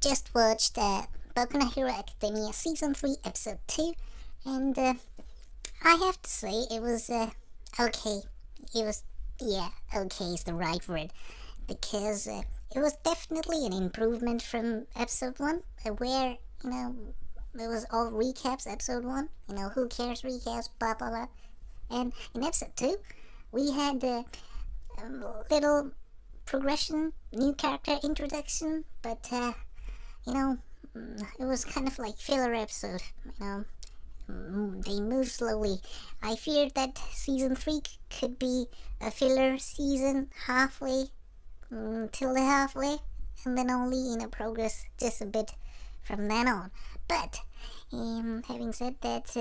just watched Boku no Hero Academia Season 3, Episode 2, and I have to say it was okay. It was, yeah, okay is the right word, because it was definitely an improvement from Episode 1, where, it was all recaps, Episode 1, who cares recaps, blah blah blah. And in Episode 2, we had a little progression, new character introduction, but you know, it was kind of like filler episode. They move slowly. I feared that season 3 could be a filler season halfway, till the halfway, and then only progress just a bit from then on. But having said that,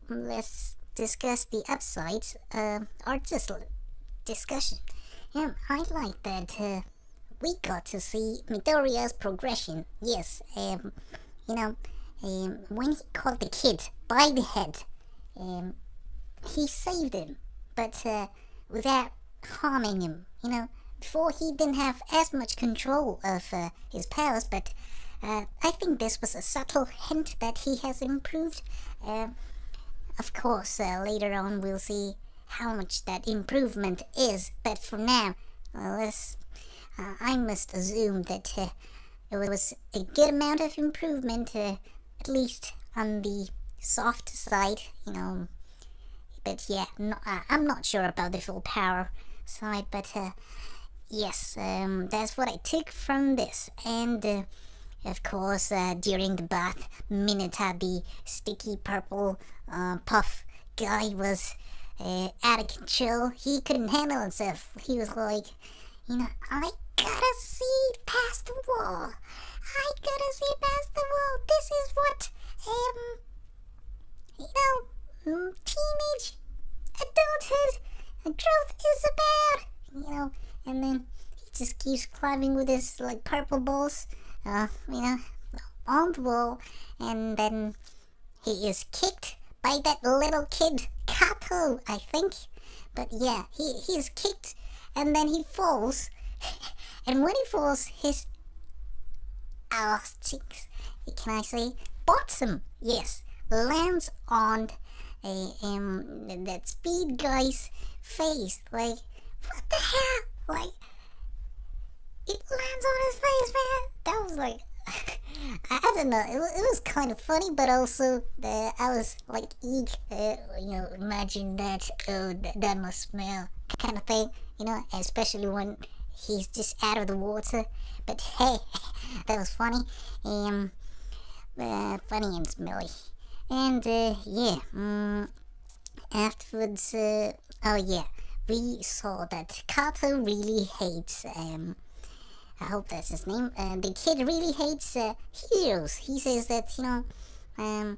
let's discuss the upsides, or just discussion. I like that we got to see Midoriya's progression. Yes, when he caught the kid by the head, he saved him, but without harming him. Before he didn't have as much control of his powers, but I think this was a subtle hint that he has improved. Of course, later on we'll see how much that improvement is, but for now, I must assume that it was a good amount of improvement, at least on the soft side, But yeah, I'm not sure about the full power side, but yes, that's what I took from this. And of course, during the bath, Mineta, the sticky purple puff guy, was out of control. He couldn't handle himself. He was like, I gotta see past the wall. I gotta see past the wall. This is what, teenage adulthood growth is about. And then he just keeps climbing with his, purple balls, on the wall, and then he is kicked by that little kid, Kato, I think. But yeah, he is kicked, and then he falls. And when he falls, his ass cheeks, can I say, bottom, yes, lands on that speed guy's face. Like, what the hell? Like, it lands on his face, man. That was like, I don't know. It was kind of funny, but also I was like, eek, imagine that. Oh, that must smell, kind of thing. Especially when he's just out of the water. But hey, that was funny. Funny and smelly. And afterwards, oh yeah, we saw that Kato really hates. I hope that's his name. The kid really hates heroes. He says that, I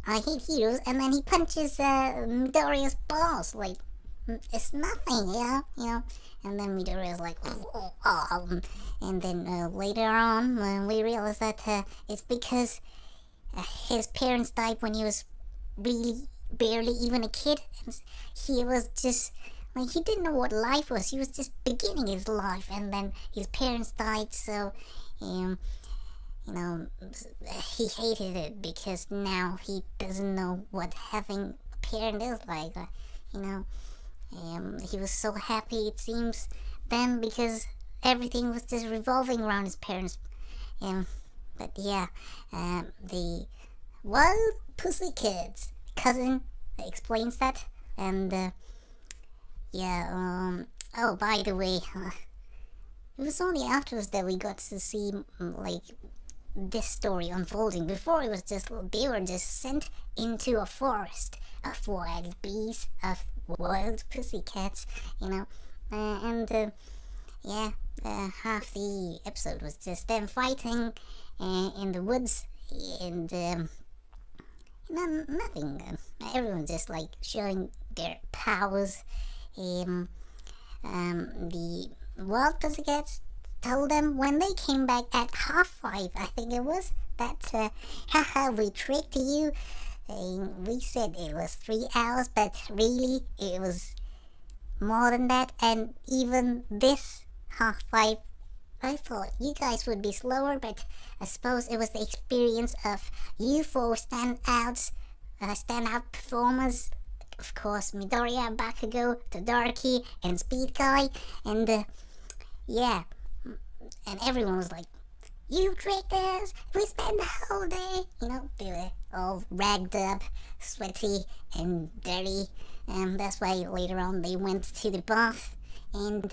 hate heroes, and then he punches Midoriya's balls. Like, it's nothing, And then Midoriya's like, and then later on, we realize that it's because his parents died when he was really barely even a kid, and he was just like, he didn't know what life was. He was just beginning his life, and then his parents died, so he hated it because now he doesn't know what having a parent is like. He was so happy, it seems, then, because everything was just revolving around his parents. But yeah, the Wild Pussycat's cousin explains that, and oh, by the way, it was only afterwards that we got to see, this story unfolding. Before, it was just, they were just sent into a forest of wild bees, of wild pussycats, and half the episode was just them fighting in the woods, and nothing. Everyone just showing their powers. The wild pussycats told them when they came back at 5:30, I think it was, that haha, we tricked you. We said it was 3 hours, but really it was more than that. And even this 5:30 I thought you guys would be slower, but I suppose it was the experience of you four standout performers. Of course, Midoriya, Bakugo, Todoroki, and Speed Guy, and yeah, and everyone was like, "You tricked us! We spent the whole day." You know, they were all ragged up, sweaty, and dirty, and that's why later on they went to the bath, and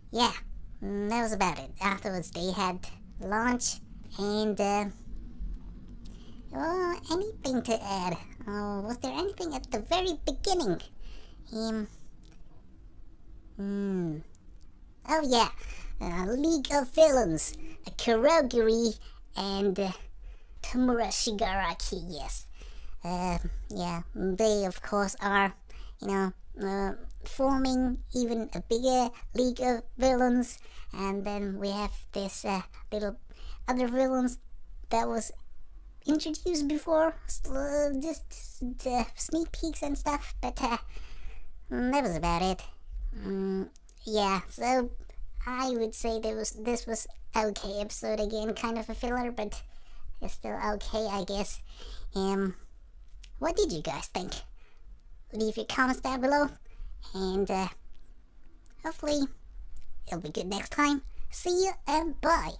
yeah, that was about it. Afterwards, they had lunch, and anything to add? Was there anything at the very beginning? Oh yeah, League of Villains, Kurogiri, and Tamura Shigaraki. Yes, yeah, they of course are, forming even a bigger League of Villains, and then we have this little other villains that was introduced before, just sneak peeks and stuff, but that was about it. Yeah, so I would say this was okay episode again, kind of a filler, but it's still okay, I guess. What did you guys think? Leave your comments down below, and hopefully it'll be good next time. See you and bye.